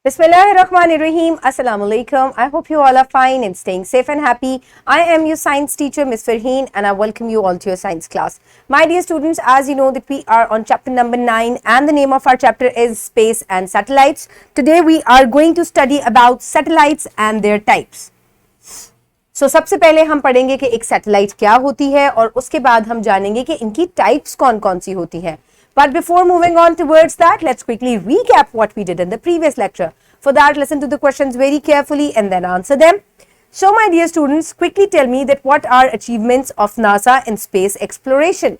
Bismillahirrahmanirrahim. Assalamu alaikum. I hope you all are fine and staying safe and happy. I am your science teacher, Ms. Farheen, and I welcome you all to your science class. My dear students, as you know that we are on chapter number 9 and the name of our chapter is Space and Satellites. Today we are going to study about satellites and their types. So सबसे पहले हम पढ़ेंगे कि एक satellite क्या होती है और उसके बाद हम जानेंगे कि इनकी टाइप्स कौन-कौन सी होती हैं. But before moving on towards that, let's quickly recap what we did in the previous lecture. For that, listen to the questions very carefully and then answer them. So, my dear students, quickly tell me that what are achievements of NASA in space exploration?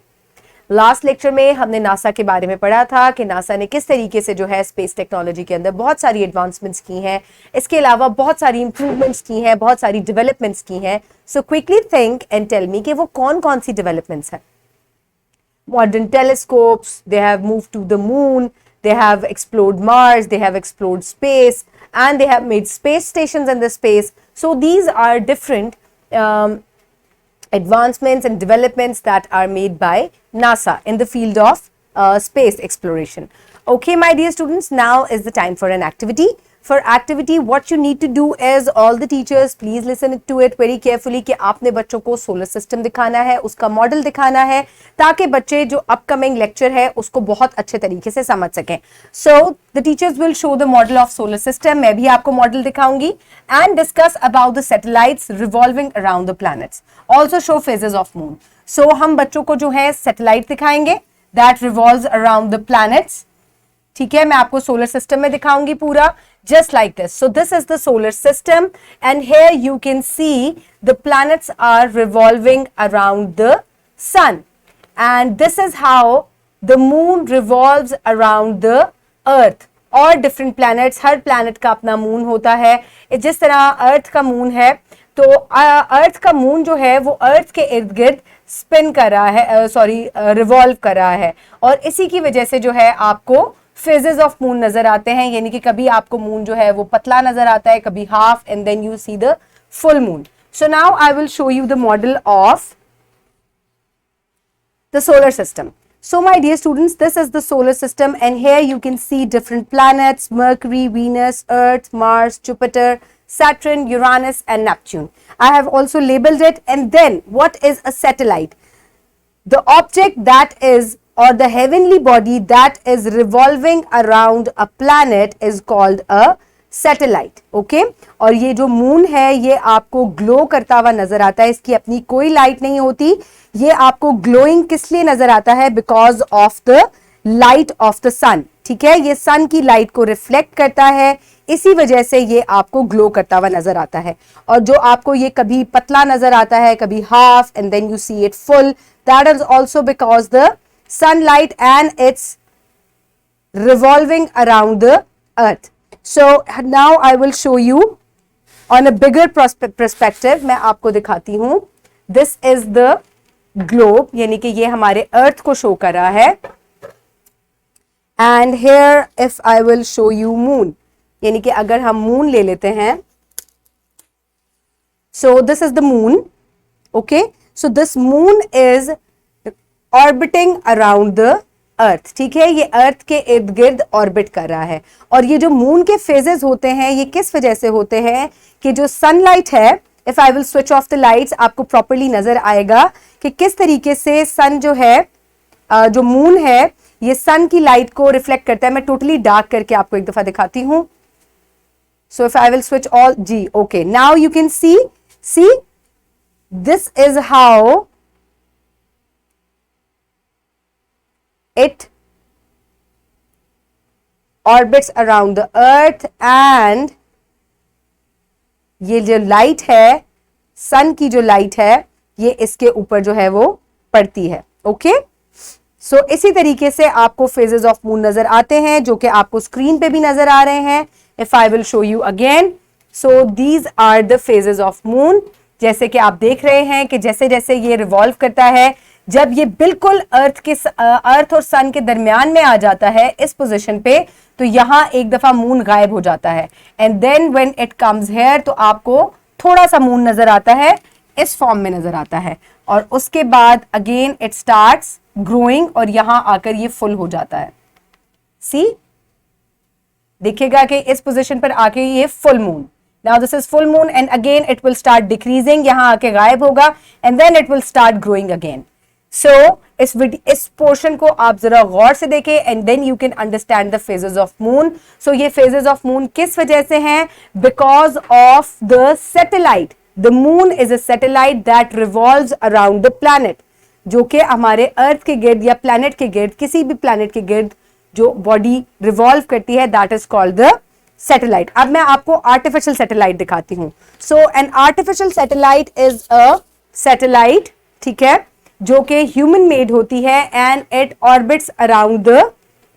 Last lecture में हमने NASA के बारे में पढ़ा था कि NASA ने किस तरीके से जो है स्पेस टेक्नोलॉजी के अंदर बहुत सारी एडवांसमेंट्स की हैं, इसके अलावा बहुत सारी इंप्रूवमेंट्स की हैं, बहुत सारी डेवलपमेंट्स की हैं. So quickly think and tell me कि वो कौन-कौन सी डेवलपमेंट्स हैं. Modern telescopes, they have moved to the moon, they have explored Mars, they have explored space, and they have made space stations in the space. So these are different advancements and developments that are made by NASA in the field of space exploration. Okay, my dear students, now is the time for an activity. For activity, what you need to do is, all the teachers, please listen to it very carefully कि आपने बच्चों को solar system दिखाना है, उसका model दिखाना है, ताकि बच्चे जो अपकमिंग लेक्चर है उसको बहुत अच्छे तरीके से समझ सकें. So the teachers will show the model of solar system. मैं भी आपको मॉडल दिखाऊंगी and discuss about the satellites revolving around the planets. Also show phases of moon. So हम बच्चों को जो है सैटेलाइट दिखाएंगे that revolves around the planets. ठीक है, मैं आपको सोलर सिस्टम में दिखाऊंगी पूरा, just like this. So this is the solar system and here you can see the planets are revolving around the sun and this is how the moon revolves around the earth. और different planets, हर planet का अपना moon होता है. जिस तरह earth का moon है तो earth का moon जो है वो earth के इर्द गिर्द spin कर रहा है, revolve कर रहा है और इसी की वजह से जो है आपको फेजेस ऑफ मून नजर आते हैं. यानी कि कभी आपको मून जो है वो पतला नजर आता है, कभी half, and then you see the full moon. So now I will show you the model of the solar system. So my dear students, this is the solar system and here you can see different planets: Mercury, Venus, Earth, Mars, Jupiter, Saturn, Uranus and Neptune. I have also labeled it. And then what is a satellite? The object that is, or the heavenly body that is revolving around a planet is called a satellite. Okay? और ये जो moon है ये आपको glow करता हुआ नजर आता है, इसकी अपनी कोई लाइट नहीं होती, ये आपको ग्लोइंग किस लिए नजर आता है? Because of the light of the sun. ठीक है, ये सन की लाइट को रिफ्लेक्ट करता है, इसी वजह से ये आपको ग्लो करता हुआ नजर आता है. और जो आपको ये कभी पतला नजर आता है, कभी half, and then you see it full, that is also because the sunlight and it's revolving around the earth. So now I will show you on a bigger perspective. मैं आपको दिखाती हूँ. This is the globe, यानी कि ये हमारे earth को show कर रहा है. And here if I will show you moon, यानी कि अगर हम moon ले लेते हैं, so this is the moon. Okay, so this moon is orbiting around the अर्थ. ठीक है, ये अर्थ के इर्द गिर्द ऑर्बिट कर रहा है. और ये जो मून के फेजेस होते हैं ये किस वजह से होते हैं कि जो सनलाइट है, if I will switch off the lights आपको प्रॉपर्ली नजर आएगा कि किस तरीके से सन जो है, जो मून है ये सन की लाइट को रिफ्लेक्ट करता है. मैं टोटली डार्क करके आपको एक दफा दिखाती हूं. So if I will switch all, जी okay, now you can see this is how it orbits around the earth and ये जो लाइट है, सन की जो लाइट है, ये इसके ऊपर जो है वो पड़ती है. ओके, सो इसी तरीके से आपको फेजेस ऑफ मून नजर आते हैं जो कि आपको स्क्रीन पे भी नजर आ रहे हैं. If I will show you again, so these are the phases of moon. जैसे कि आप देख रहे हैं कि जैसे जैसे ये रिवॉल्व करता है, जब ये बिल्कुल अर्थ और सन के दरमियान में आ जाता है इस पोजीशन पे, तो यहां एक दफा मून गायब हो जाता है. And then when it comes here तो आपको थोड़ा सा मून नजर आता है, इस फॉर्म में नजर आता है. और उसके बाद अगेन इट स्टार्ट्स ग्रोइंग और यहां आकर ये फुल हो जाता है. सी देखिएगा कि इस पोजीशन पर आके ये full moon, now this is full moon and again it will start decreasing, यहां आके गायब होगा and then it will start growing again. So इस पोर्शन को आप जरा गौर से देखें and then you can understand the phases of moon. So ये फेजेस ऑफ मून किस वजह से हैं? Because of the satellite. The moon is a satellite that revolves around the planet, जो कि हमारे अर्थ के गिर्द या प्लैनेट के गिर्द, किसी भी प्लैनेट के गिर्द जो बॉडी रिवॉल्व करती है, that is called the satellite. अब मैं आपको आर्टिफिशियल सैटेलाइट दिखाती हूं. So an artificial satellite is a satellite, ठीक है, जो कि ह्यूमन मेड होती है and it orbits around the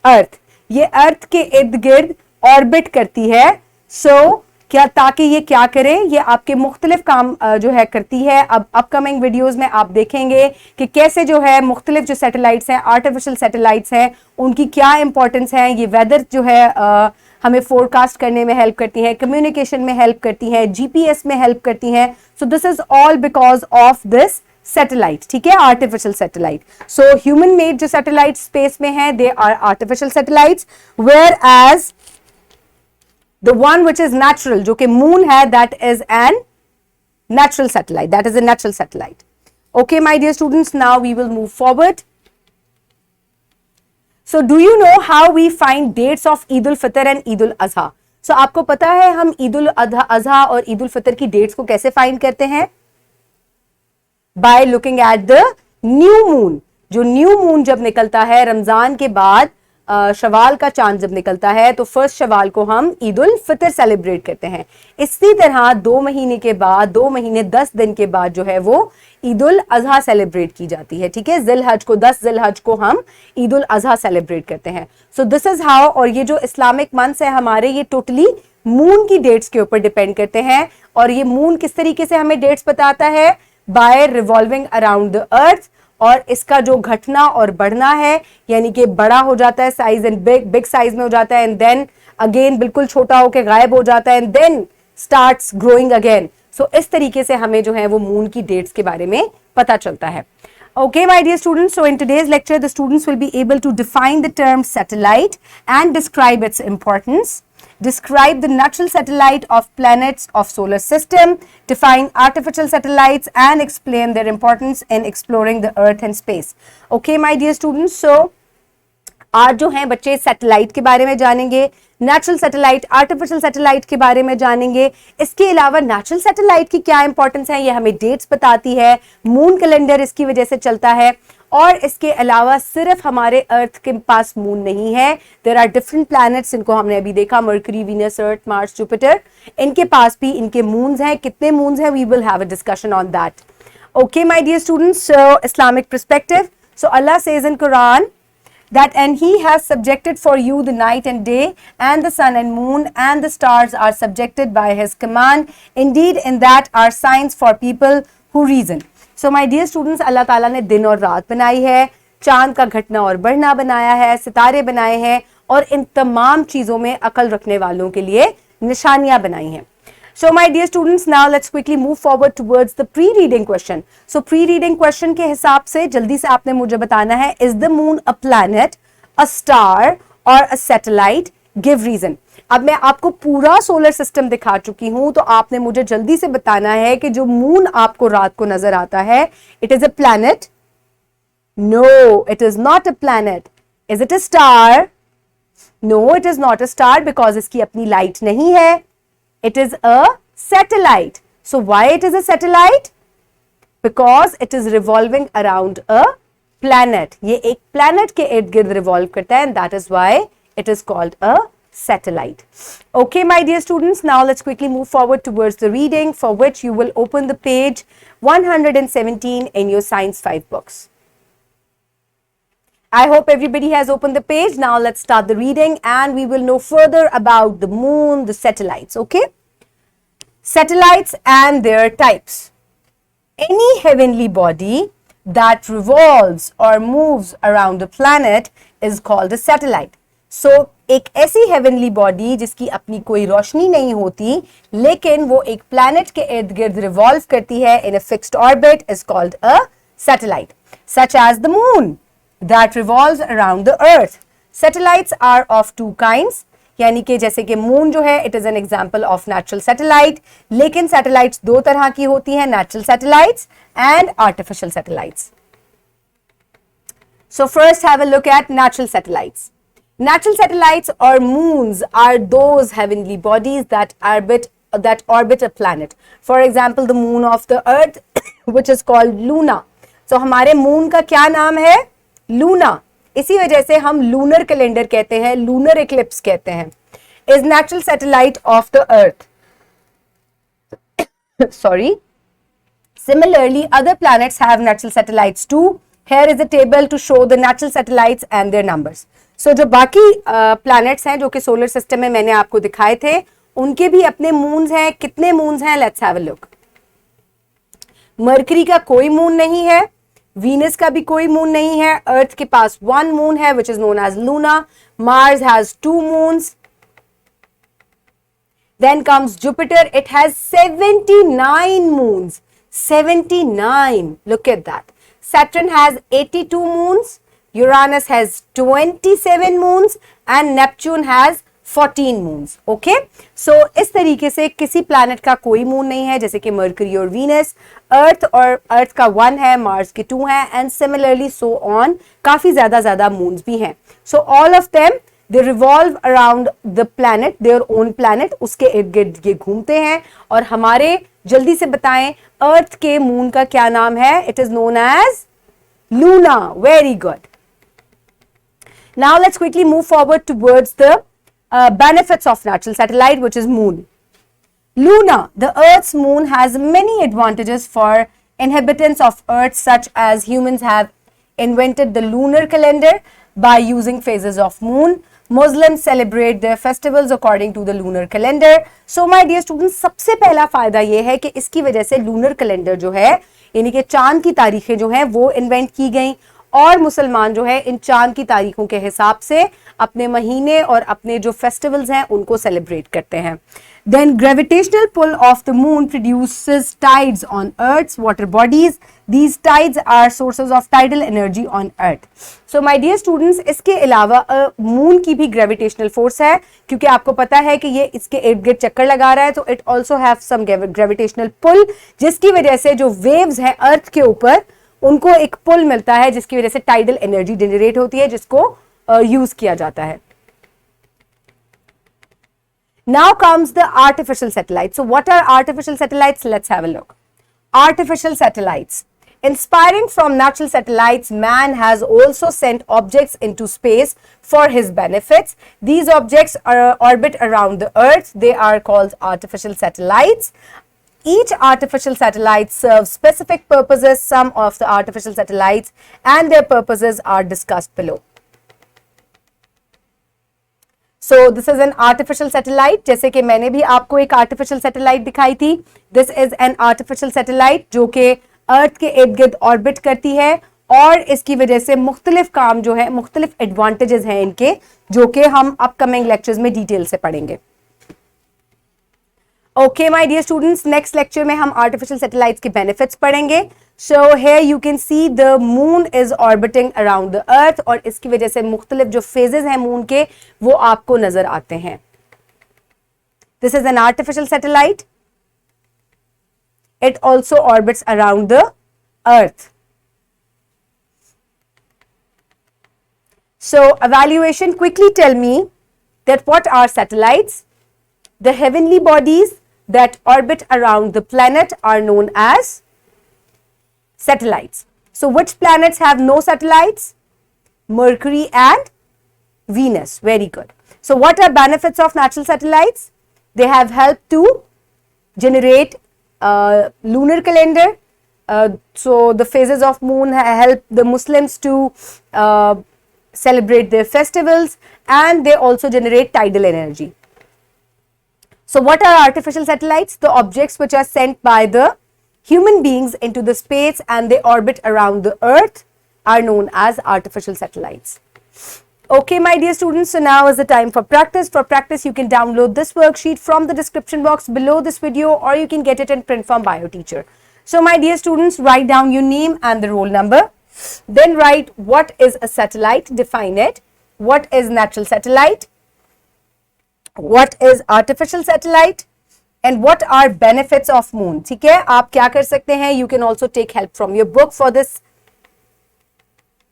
earth. ये अर्थ के इर्द गिर्द ऑर्बिट करती है. सो क्या, ताकि ये क्या करे, ये आपके मुख्तलिफ काम जो है करती है. अब अपकमिंग वीडियोस में आप देखेंगे कि कैसे जो है मुख्तलिफ जो सैटेलाइट्स हैं, आर्टिफिशियल सैटेलाइट्स हैं, उनकी क्या इंपॉर्टेंस है. ये वेदर जो है हमें फोरकास्ट करने में हेल्प करती हैं, कम्युनिकेशन में हेल्प करती हैं, जीपीएस में हेल्प करती हैं. So this is all because of this satellite, ठीक है, artificial satellite. So human made जो सैटेलाइट स्पेस में है, they are artificial satellites, whereas the one which is natural, जो कि moon है, that is an natural satellite, that is a natural satellite. Okay my dear students, now we will move forward. So do you know how we find dates of Eid ul-Fitr and Eid ul-Adha? So आपको पता है हम ईद उल अजहा और ईद उल फितर की dates को कैसे find करते हैं? By looking at the new moon. जो न्यू मून जब निकलता है रमजान के बाद, शवाल का चांद जब निकलता है, तो फर्स्ट शवाल को हम ईद उल फितर सेलिब्रेट करते हैं. इसी तरह 2 महीने के बाद, 2 महीने 10 दिन के बाद जो है वो ईद उल अजहा सेलिब्रेट की जाती है, ठीक है. जिलहज को, 10 जिलहज को हम ईद उल अजहा सेलिब्रेट करते हैं. So this is how. और ये जो इस्लामिक मंथ्स है हमारे, ये टोटली मून की डेट्स के ऊपर डिपेंड करते हैं. और ये मून किस तरीके से हमें डेट्स बताता है? By revolving around the earth. और इसका जो घटना और बढ़ना है, यानी कि बड़ा हो जाता है साइज एंड बिग साइज में हो जाता है एंड देन अगेन बिल्कुल छोटा होकर गायब हो जाता है and then starts growing again. So इस तरीके से हमें जो है वो मून की डेट्स के बारे में पता चलता है. Okay my dear students, so in today's lecture the students will be able to define the term satellite and describe its importance. Describe the natural satellite of planets of solar system, define artificial satellites and explain their importance in exploring the earth and space. Okay my dear students, so आज जो हैं बच्चे satellite के बारे में जानेंगे, natural satellite, artificial satellite के बारे में जानेंगे. इसके अलावा नेचुरल सैटेलाइट की क्या इंपॉर्टेंस है, ये हमें डेट्स बताती है, मून कैलेंडर इसकी वजह से चलता है. और इसके अलावा सिर्फ हमारे अर्थ के पास मून नहीं है, देयर आर डिफरेंट प्लैनेट्स, इनको हमने अभी देखा, Mercury, Venus, Earth, Mars, Jupiter, इनके पास भी इनके मून्स हैं. कितने मून्स हैं, we will have a discussion on that. Okay my dear students, so Islamic perspective. So Allah says in Quran that and he has subjected for you the night and day, and the sun and moon and the stars are subjected by his command. Indeed in that are signs for people who reason. So my dear students, अल्लाह ताला ने दिन और रात बनाई है, चांद का घटना और बढ़ना बनाया है, सितारे बनाए हैं और इन तमाम चीज़ों में अकल रखने वालों के लिए निशानियां बनाई हैं. So my dear students, now let's quickly move forward towards the pre-reading question. So pre-reading question के हिसाब से जल्दी से आपने मुझे बताना है, is the moon a planet, a star or a satellite? Give reason. अब मैं आपको पूरा सोलर सिस्टम दिखा चुकी हूं, तो आपने मुझे जल्दी से बताना है कि जो मून आपको रात को नजर आता है, it is a planet? No, it is not a planet. Is it a star? No, it is not a star because इसकी अपनी लाइट नहीं है. It is a satellite. So why it is a satellite? Because it is revolving around a planet. ये एक planet के इर्द गिर्द revolve करता है and that is why it is called a satellite. Okay my dear students, now let's quickly move forward towards the reading, for which you will open the page 117 in your Science 5 books. I hope everybody has opened the page. Now let's start the reading and we will know further about the moon, the satellites, okay? Satellites and their types. Any heavenly body that revolves or moves around a planet is called a satellite. So, एक ऐसी heavenly body जिसकी अपनी कोई रोशनी नहीं होती, लेकिन वो एक planet के इर्द गिर्द revolve करती है in a fixed orbit is called a satellite. Such as the moon that revolves around the earth. Satellites are of two kinds. यानी कि जैसे कि मून जो है it is an example of natural satellite, लेकिन satellites दो तरह की होती हैं, natural satellites and artificial satellites. So first have a look at natural satellites. Natural satellites or moons are those heavenly bodies that orbit a planet. For example, the moon of the earth which is called Luna. So हमारे moon का क्या नाम है? Luna. इसी वजह से हम lunar calendar कहते हैं, lunar eclipse कहते हैं. Is natural satellite of the earth. Sorry. Similarly, other planets have natural satellites too. Here is a table to show the natural satellites and their numbers. So जो बाकी planets हैं जो कि solar system में मैंने आपको दिखाए थे, उनके भी अपने moons हैं. कितने moons हैं? Let's have a look. Mercury का कोई moon नहीं है, Venus का भी कोई moon नहीं है, Earth के पास one moon है which is known as Luna, Mars has 2 moons. Then comes Jupiter, it has 79 moons. 79, look at that. Saturn has 82 moons, Uranus has 27 moons and Neptune has 14 moons. Okay, so इस तरीके से किसी planet का कोई moon नहीं है, जैसे कि Mercury और Venus, Earth का 1 है, Mars के 2 हैं and similarly so on. काफी ज्यादा moons भी हैं. So all of them they revolve around the planet, their own planet, उसके इर्द गिर्द ये घूमते हैं. और हमारे जल्दी से बताएं अर्थ के मून का क्या नाम है? It is known as Luna. Very good. Now let's quickly move forward towards the benefits of natural satellite which is moon. Luna, the earth's moon, has many advantages for inhabitants of earth, such as humans have invented the lunar calendar by using phases of moon. Muslims celebrate their festivals according to the lunar calendar. So my dear students, सबसे पहला फायदा ये है कि इसकी वजह से lunar calendar जो है यानी कि चांद की तारीखें जो हैं वो इन्वेंट की गई और मुसलमान जो है इन चांद की तारीखों के हिसाब से अपने महीने और अपने जो फेस्टिवल्स हैं उनको सेलिब्रेट करते हैं. Then gravitational pull of the moon produces tides on Earth's water bodies. These tides are sources of tidal energy on Earth. So my dear students, इसके अलावा मून की भी gravitational force है क्योंकि आपको पता है कि ये इसके इर्द गिर्द चक्कर लगा रहा है, तो it also have some gravitational pull जिसकी वजह से जो waves हैं अर्थ के ऊपर उनको एक पुल मिलता है जिसकी वजह से टाइडल एनर्जी जनरेट होती है जिसको यूज किया जाता है. Now comes the artificial satellites. So what are artificial satellites? Let's have a look. Artificial satellites. Inspiring from natural satellites, man has also sent objects into space for his benefits. These objects orbit around the earth. They are called artificial satellites. Each artificial satellite serves specific purposes. Some of the artificial satellites and their purposes are discussed below. So this is an artificial satellite. जैसे कि मैंने भी आपको एक artificial satellite दिखाई थी. This is an artificial satellite जो कि अर्थ के इर्द गिर्द ऑर्बिट करती है और इसकी वजह से मुख्तलिफ काम जो है, मुख्तलिफ एडवांटेजेस हैं इनके, जो कि हम अपकमिंग लेक्चर्स में डिटेल से पढ़ेंगे. Okay, my dear students, next lecture में हम artificial satellites के benefits पढ़ेंगे. So here you can see the moon is orbiting around the earth और इसकी वजह से मुख्तलिफ जो phases हैं moon के वो आपको नजर आते हैं. This is an artificial satellite. It also orbits around the earth. So evaluation, quickly tell me that what are satellites? The heavenly bodies that orbit around the planet are known as satellites. So which planets have no satellites? Mercury and Venus. Very good. So what are benefits of natural satellites? They have helped to generate lunar calendar. So the phases of moon help the Muslims to celebrate their festivals and they also generate tidal energy. So what are artificial satellites? The objects which are sent by the human beings into the space and they orbit around the earth are known as artificial satellites. Okay, my dear students, so now is the time for practice. For practice, you can download this worksheet from the description box below this video or you can get it in print from BioTeacher. So my dear students, write down your name and the roll number. Then write what is a satellite, define it. What is natural satellite? what is artificial satellite and what are benefits of moon. ठीक है, आप क्या कर सकते हैं, you can also take help from your book for this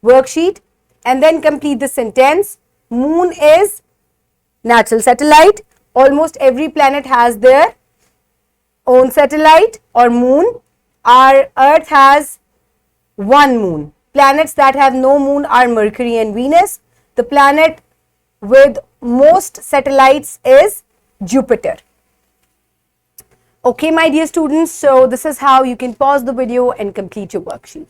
worksheet and then complete the sentence. Moon is natural satellite. Almost every planet has their own satellite or moon. Our Earth has one moon. Planets that have no moon are Mercury and Venus. The planet with most satellites is Jupiter. Okay, my dear students, so this is how you can pause the video and complete your worksheet.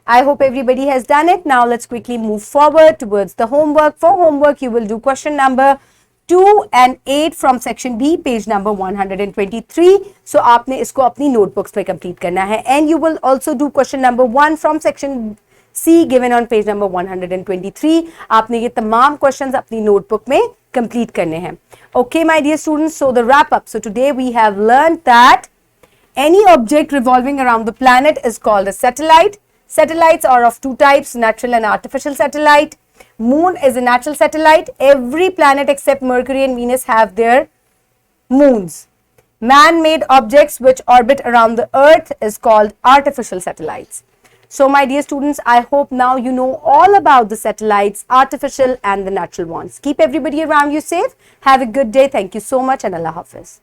I hope everybody has done it. Now let's quickly move forward towards the homework. For homework, you will do question number 2 and 8 from section B, page number 123. So आपने इसको अपनी notebooks पे complete करना है. And you will also do question number 1 from section C given on page number 123. आपने ये तमाम questions अपनी notebook में complete करने हैं. Okay, my dear students, so the wrap up. So today we have learned that any object revolving around the planet is called a satellite. Satellites are of two types, natural and artificial satellite. Moon is a natural satellite. Every planet except Mercury and Venus have their moons. Man-made objects which orbit around the Earth is called artificial satellites. So my dear students, I hope now you know all about the satellites, artificial and the natural ones. Keep everybody around you safe. Have a good day. Thank you so much and Allah Hafiz.